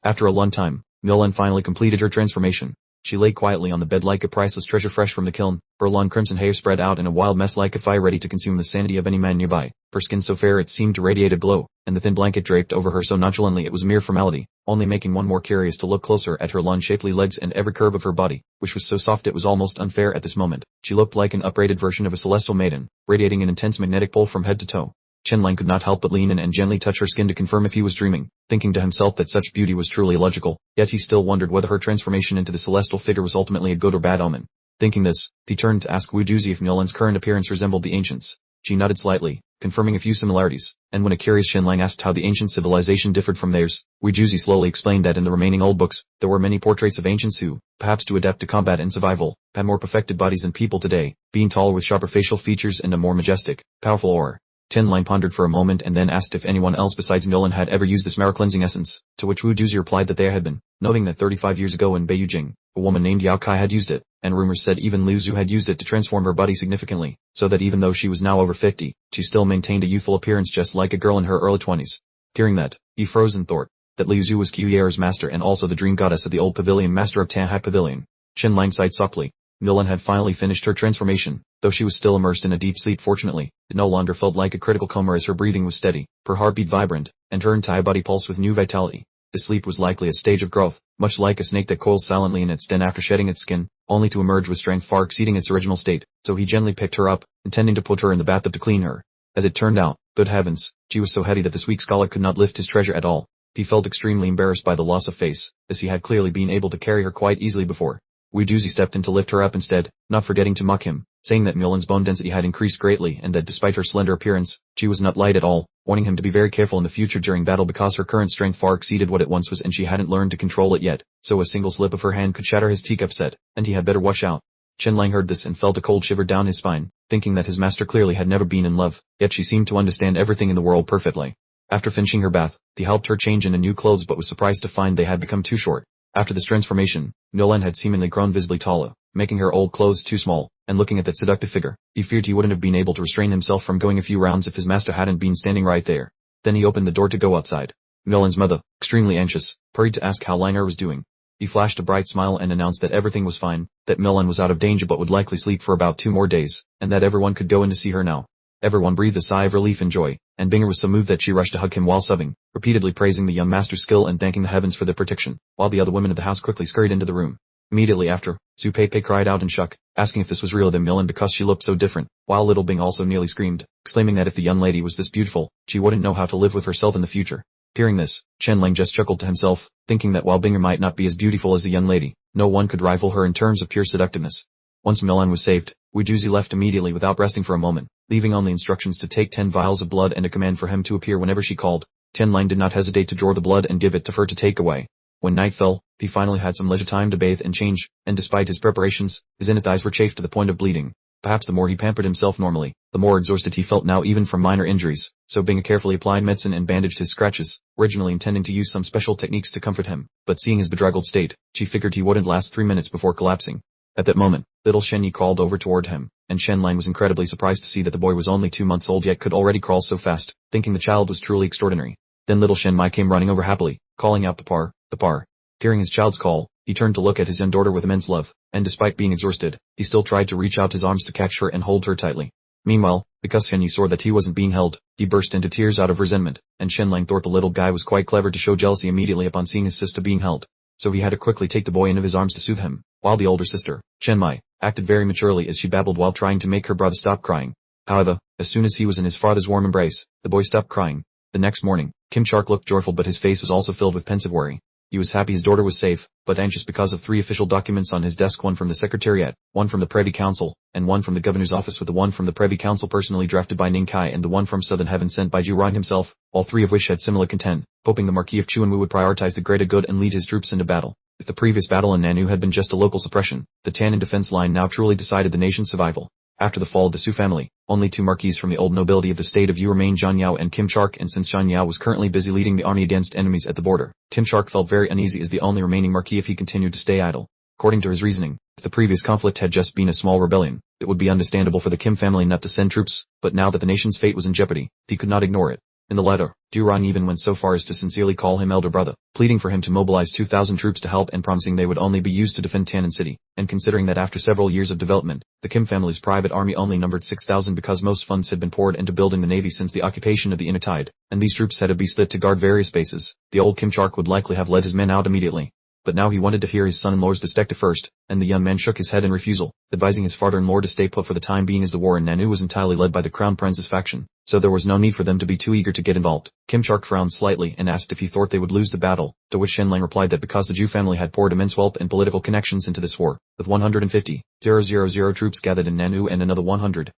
After a long time, Milan finally completed her transformation. She lay quietly on the bed like a priceless treasure fresh from the kiln, her long crimson hair spread out in a wild mess like a fire ready to consume the sanity of any man nearby, her skin so fair it seemed to radiate a glow, and the thin blanket draped over her so nonchalantly it was a mere formality, only making one more curious to look closer at her long shapely legs and every curve of her body, which was so soft it was almost unfair at this moment. She looked like an uprated version of a celestial maiden, radiating an intense magnetic pull from head to toe. Chen could not help but lean in and gently touch her skin to confirm if he was dreaming, thinking to himself that such beauty was truly illogical, yet he still wondered whether her transformation into the celestial figure was ultimately a good or bad omen. Thinking this, he turned to ask Wu Duzi if Milan's current appearance resembled the ancients. She nodded slightly, confirming a few similarities, and when a curious Chen asked how the ancient civilization differed from theirs, Wu Duzi slowly explained that in the remaining old books, there were many portraits of ancients who, perhaps too adept to combat and survival, had more perfected bodies than people today, being taller with sharper facial features and a more majestic, powerful aura. Chen pondered for a moment and then asked if anyone else besides Milan had ever used this mirror cleansing essence, to which Wu Duzi replied that there had been, noting that 35 years ago in Beijing, a woman named Yao Kai had used it, and rumors said even Liu Zhu had used it to transform her body significantly, so that even though she was now over 50, she still maintained a youthful appearance just like a girl in her early 20s. Hearing that, he froze in thought, that Liu Zhu was Qiuyere's master and also the dream goddess of the old pavilion master of Tanhai Pavilion. Chen sighed softly. Milan had finally finished her transformation, though she was still immersed in a deep sleep fortunately, it no longer felt like a critical coma as her breathing was steady, her heartbeat vibrant, and her entire body pulsed with new vitality. The sleep was likely a stage of growth, much like a snake that coils silently in its den after shedding its skin, only to emerge with strength far exceeding its original state, so he gently picked her up, intending to put her in the bathtub to clean her. As it turned out, good heavens, she was so heavy that this weak scholar could not lift his treasure at all. He felt extremely embarrassed by the loss of face, as he had clearly been able to carry her quite easily before. Wu Duzi stepped in to lift her up instead, not forgetting to mock him, saying that Milan's bone density had increased greatly and that despite her slender appearance, she was not light at all, warning him to be very careful in the future during battle because her current strength far exceeded what it once was and she hadn't learned to control it yet, so a single slip of her hand could shatter his teacup set, and he had better watch out. Chen heard this and felt a cold shiver down his spine, thinking that his master clearly had never been in love, yet she seemed to understand everything in the world perfectly. After finishing her bath, he helped her change into new clothes but was surprised to find they had become too short. After this transformation, Milan had seemingly grown visibly taller, making her old clothes too small, and looking at that seductive figure, he feared he wouldn't have been able to restrain himself from going a few rounds if his master hadn't been standing right there. Then he opened the door to go outside. Milan's mother, extremely anxious, hurried to ask how Liner was doing. He flashed a bright smile and announced that everything was fine, that Milan was out of danger but would likely sleep for about 2 more days, and that everyone could go in to see her now. Everyone breathed a sigh of relief and joy, and Binger was so moved that she rushed to hug him while sobbing, repeatedly praising the young master's skill and thanking the heavens for their protection, while the other women of the house quickly scurried into the room. Immediately after, Su Pei cried out in shock, asking if this was real than Milan because she looked so different, while little Bing also nearly screamed, exclaiming that if the young lady was this beautiful, she wouldn't know how to live with herself in the future. Hearing this, Chen just chuckled to himself, thinking that while Binger might not be as beautiful as the young lady, no one could rival her in terms of pure seductiveness. Once Milan was saved, Wu Duzi left immediately without resting for a moment, leaving only instructions to take 10 vials of blood and a command for him to appear whenever she called. Chen did not hesitate to draw the blood and give it to her to take away. When night fell, he finally had some leisure time to bathe and change, and despite his preparations, his inner thighs were chafed to the point of bleeding. Perhaps the more he pampered himself normally, the more exhausted he felt now even from minor injuries, so Bing carefully applied medicine and bandaged his scratches, originally intending to use some special techniques to comfort him, but seeing his bedraggled state, she figured he wouldn't last 3 minutes before collapsing. At that moment, little Shen crawled over toward him, and Shen was incredibly surprised to see that the boy was only 2 months old yet could already crawl so fast, thinking the child was truly extraordinary. Then little Shen came running over happily, calling out Papar, Papar. Hearing his child's call, he turned to look at his young daughter with immense love, and despite being exhausted, he still tried to reach out his arms to catch her and hold her tightly. Meanwhile, because Shen saw that he wasn't being held, he burst into tears out of resentment, and Shen thought the little guy was quite clever to show jealousy immediately upon seeing his sister being held. So he had to quickly take the boy into his arms to soothe him, while the older sister, Chen acted very maturely as she babbled while trying to make her brother stop crying. However, as soon as he was in his father's warm embrace, the boy stopped crying. The next morning, Kim Chark looked joyful but his face was also filled with pensive worry. He was happy his daughter was safe, but anxious because of 3 official documents on his desk, one from the Secretariat, one from the Privy Council, and one from the Governor's office with the one from the Privy Council personally drafted by Ning Kai and the one from Southern Heaven sent by Zhu Ryan himself, all 3 of which had similar content, hoping the Marquis of Chuanwu would prioritize the greater good and lead his troops into battle. If the previous battle in Nanu had been just a local suppression, the Tanan defense line now truly decided the nation's survival. After the fall of the Su family, only 2 marquises from the old nobility of the state of Yu remained, Zhang Yao and Kim Chark, and since Zhang Yao was currently busy leading the army against enemies at the border, Kim Chark felt very uneasy as the only remaining marquis if he continued to stay idle. According to his reasoning, if the previous conflict had just been a small rebellion, it would be understandable for the Kim family not to send troops, but now that the nation's fate was in jeopardy, he could not ignore it. In the letter, Duran even went so far as to sincerely call him elder brother, pleading for him to mobilize 2,000 troops to help and promising they would only be used to defend Tianan City, and considering that after several years of development, the Kim family's private army only numbered 6,000 because most funds had been poured into building the navy since the occupation of the inner tide, and these troops had to be split to guard various bases, the old Kim Chark would likely have led his men out immediately. But now he wanted to hear his son-in-law's perspective first, and the young man shook his head in refusal, advising his father-in-law to stay put for the time being as the war in Nanu was entirely led by the Crown Prince's faction, so there was no need for them to be too eager to get involved. Kim Chark frowned slightly and asked if he thought they would lose the battle, to which Shen Lang replied that because the Zhu family had poured immense wealth and political connections into this war, with 150,000 troops gathered in Nanu and another 100,000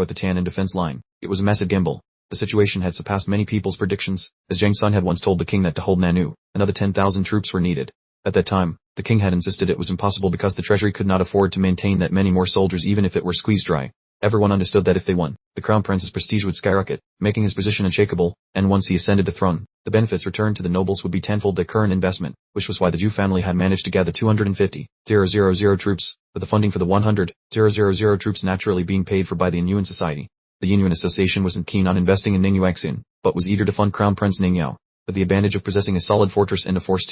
at the Tianan defense line, it was a massive gamble. The situation had surpassed many people's predictions, as Zhang Sun had once told the king that to hold Nanu, another 10,000 troops were needed. At that time, the king had insisted it was impossible because the treasury could not afford to maintain that many more soldiers even if it were squeezed dry. Everyone understood that if they won, the crown prince's prestige would skyrocket, making his position unshakable, and once he ascended the throne, the benefits returned to the nobles would be tenfold their current investment, which was why the Zhu family had managed to gather 250,000 troops, with the funding for the 100,000 troops naturally being paid for by the Inuan society. The Inuan Association wasn't keen on investing in Ningyu Axin, but was eager to fund Crown Prince Ningyao, with the advantage of possessing a solid fortress and a force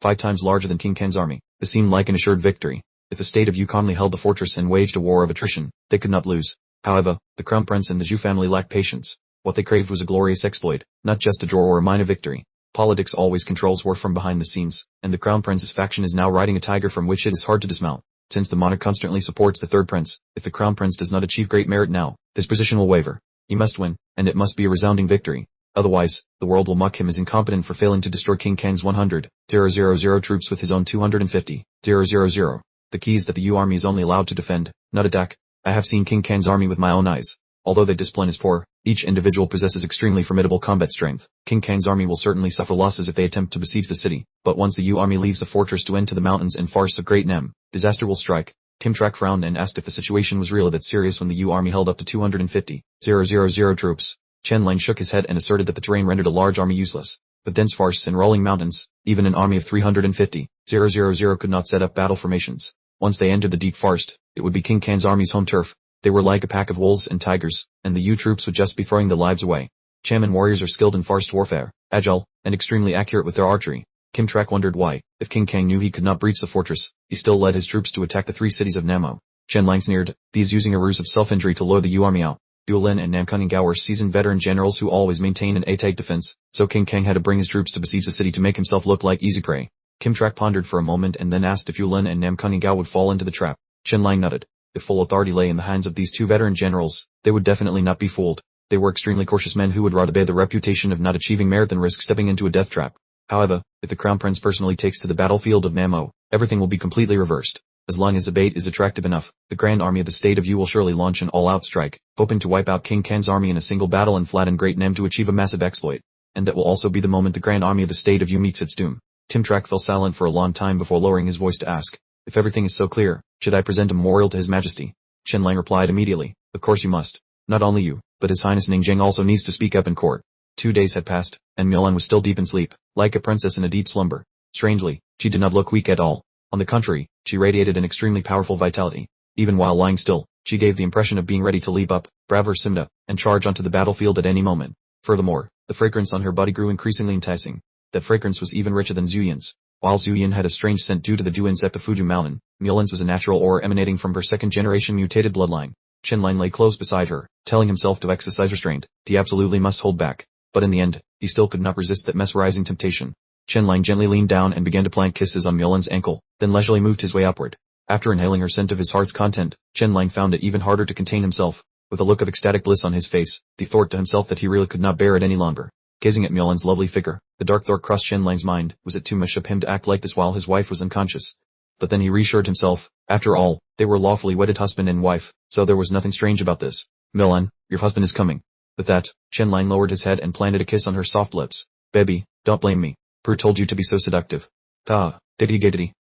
5 times larger than King Ken's army. This seemed like an assured victory. If the state of Yukon held the fortress and waged a war of attrition, they could not lose. However, the Crown Prince and the Zhu family lacked patience. What they craved was a glorious exploit, not just a draw or a minor victory. Politics always controls war from behind the scenes, and the Crown Prince's faction is now riding a tiger from which it is hard to dismount. Since the monarch constantly supports the third prince, if the Crown Prince does not achieve great merit now, this position will waver. He must win, and it must be a resounding victory. Otherwise, the world will mock him as incompetent for failing to destroy King Ken's 100,000 troops with his own 250,000. The key is that the Yu army is only allowed to defend, not attack. I have seen King Ken's army with my own eyes. Although their discipline is poor, each individual possesses extremely formidable combat strength. King Ken's army will certainly suffer losses if they attempt to besiege the city, but once the Yu army leaves the fortress to enter the mountains and forests of Great Nem, disaster will strike. Kim Trak frowned and asked if the situation was real or that serious when the Yu army held up to 250,000 troops. Chen Lang shook his head and asserted that the terrain rendered a large army useless. With dense forests and rolling mountains, even an army of 350,000 could not set up battle formations. Once they entered the deep forest, it would be King Ken's army's home turf. They were like a pack of wolves and tigers, and the Yu troops would just be throwing their lives away. Chaman warriors are skilled in forest warfare, agile, and extremely accurate with their archery. Kim Trak wondered why, if King Kang knew he could not breach the fortress, he still led his troops to attack the 3 cities of Namo. Chen Lang sneered, these using a ruse of self-injury to lure the Yu army out. Duolin and Nam Cunninghao were seasoned veteran generals who always maintained an A-tight defense, so King Kang had to bring his troops to besiege the city to make himself look like easy prey. Kim Trak pondered for a moment and then asked if Yulin and Nam Cunninghao would fall into the trap. Chen Lang nodded. If full authority lay in the hands of these 2 veteran generals, they would definitely not be fooled. They were extremely cautious men who would rather bear the reputation of not achieving merit than risk stepping into a death trap. However, if the Crown Prince personally takes to the battlefield of Namo, everything will be completely reversed. As long as the bait is attractive enough, the Grand Army of the State of Yu will surely launch an all-out strike, hoping to wipe out King Ken's army in a single battle and flatten Great Nem to achieve a massive exploit. And that will also be the moment the Grand Army of the State of Yu meets its doom. Tim Trak fell silent for a long time before lowering his voice to ask, if everything is so clear, should I present a memorial to His Majesty? Chen Lang replied immediately, of course you must. Not only you, but His Highness Ningjing also needs to speak up in court. 2 days had passed, and Mulan was still deep in sleep, like a princess in a deep slumber. Strangely, she did not look weak at all. On the contrary, she radiated an extremely powerful vitality. Even while lying still, she gave the impression of being ready to leap up, brave her Simda, and charge onto the battlefield at any moment. Furthermore, the fragrance on her body grew increasingly enticing. That fragrance was even richer than Zuyan's. While Zuyan had a strange scent due to the dew insect of Fuju Mountain, Mulan's was a natural aura emanating from her second-generation mutated bloodline. Chen Lang lay close beside her, telling himself to exercise restraint. He absolutely must hold back. But in the end, he still could not resist that mesmerizing temptation. Chen Lang gently leaned down and began to plant kisses on Mulan's ankle, then leisurely moved his way upward. After inhaling her scent of his heart's content, Chen Lang found it even harder to contain himself. With a look of ecstatic bliss on his face, he thought to himself that he really could not bear it any longer. Gazing at Mulan's lovely figure, the dark thought crossed Chen Lang's mind, was it too much of him to act like this while his wife was unconscious? But then he reassured himself, after all, they were lawfully wedded husband and wife, so there was nothing strange about this. Mulan, your husband is coming. With that, Chen Lang lowered his head and planted a kiss on her soft lips. Baby, don't blame me. Pru told you to be so seductive. Ta, diddy giddity.